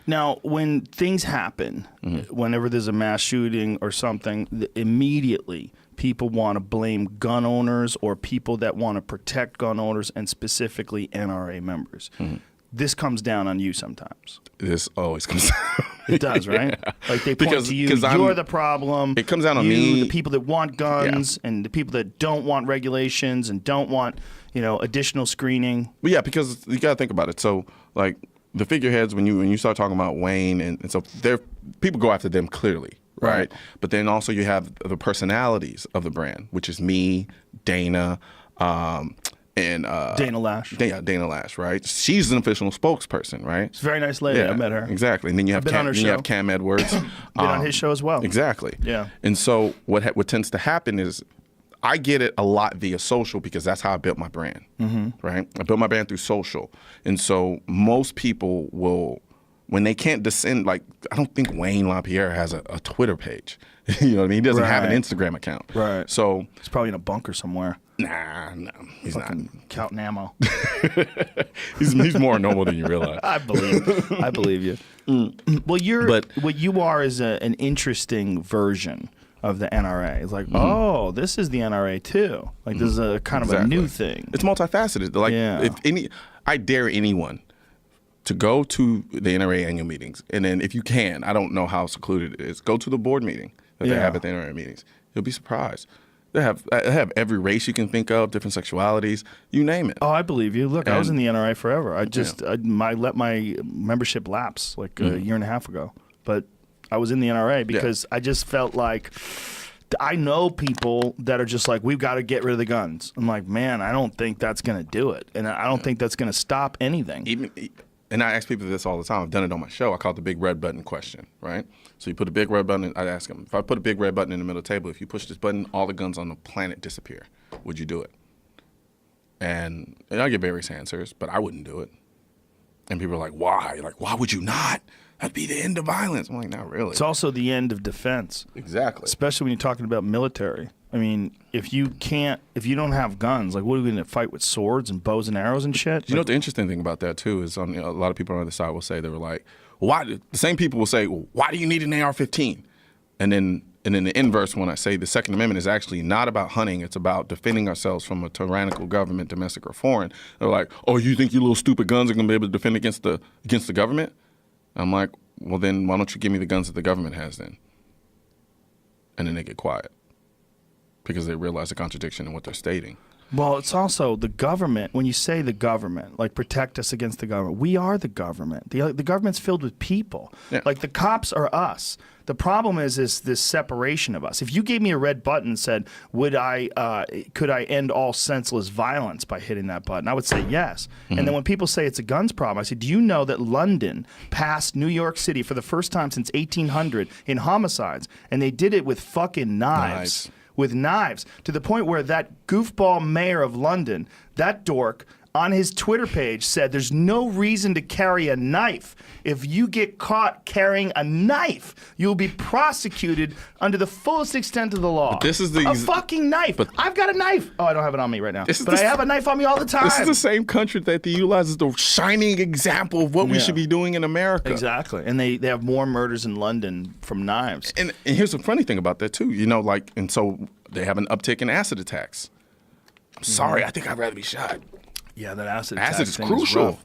Now, when things happen, whenever there's a mass shooting or something, immediately people want to blame gun owners or people that want to protect gun owners and specifically NRA members. This comes down on you sometimes. This always comes down. It does, right? Yeah. Like they point to you, you're the problem. It comes down on me. The people that want guns and the people that don't want regulations and don't want, additional screening. But yeah, because you got to think about it. So, like, the figureheads, when you start talking about Wayne, and so people go after them clearly, right? But then also you have the personalities of the brand, which is me, Dana, and Dana Lash. Dana Lash, right? She's an official spokesperson, right? She's a very nice lady. I met her. Exactly. And then you have Cam Edwards. Been on his show as well. Exactly. Yeah. And so what tends to happen is I get it a lot via social because that's how I built my brand, right? I built my brand through social. And so most people will, when they can't descend, like, I don't think Wayne LaPierre has a Twitter page. You know what I mean? He doesn't have an Instagram account. Right. So he's probably in a bunker somewhere. Nah, no, he's not. Counting ammo. he's more normal than you realize. I believe you. Well, what you are is an interesting version of the NRA. It's like, oh, this is the NRA too. Like, this is a kind of a new thing. It's multifaceted. Like, I dare anyone to go to the NRA annual meetings, and then if you can, I don't know how secluded it is, go to the board meeting that they have at the NRA meetings. You'll be surprised. They have every race you can think of, different sexualities, you name it. Oh, I believe you. Look, I was in the NRA forever. I just I let my membership lapse like a year and a half ago, but I was in the NRA because I just felt like I know people that are just like, we've got to get rid of the guns. I'm like, man, I don't think that's going to do it, and I don't think that's going to stop anything. And I ask people this all the time. I've done it on my show. I call it the big red button question, right? So you put a big red button, I ask them, if I put a big red button in the middle of the table, if you push this button, all the guns on the planet disappear. Would you do it? And I get various answers, but I wouldn't do it. And people are like, why? Like, why would you not? That'd be the end of violence. I'm like, not really. It's also the end of defense. Exactly. Especially when you're talking about military. I mean, if you don't have guns, like, what are we going to fight with swords and bows and arrows and shit? You know what the interesting thing about that too is, a lot of people on the other side will say, they were like, why? The same people will say, well, why do you need an AR-15? And then the inverse, when I say the Second Amendment is actually not about hunting, it's about defending ourselves from a tyrannical government, domestic or foreign. They're like, oh, you think your little stupid guns are going to be able to defend against the government? I'm like, well, then why don't you give me the guns that the government has then? And then they get quiet because they realize the contradiction in what they're stating. Well, it's also the government. When you say the government, like, protect us against the government, we are the government. The government's filled with people. Yeah. Like, the cops are us. The problem is this separation of us. If you gave me a red button and said, could I end all senseless violence by hitting that button? I would say yes. And then when people say it's a guns problem, I say, do you know that London passed New York City for the first time since 1800 in homicides, and they did it with fucking knives. With knives, to the point where that goofball mayor of London, that dork, on his Twitter page said there's no reason to carry a knife. If you get caught carrying a knife, you'll be prosecuted under the fullest extent of the law. But this is a fucking knife. But I've got a knife. Oh, I don't have it on me right now. But I have a knife on me all the time. This is the same country that utilizes the shining example of what we should be doing in America. Exactly. And they have more murders in London from knives. And here's the funny thing about that too. And so they have an uptick in acid attacks. I'm sorry, I think I'd rather be shot. Yeah, that acid is crucial.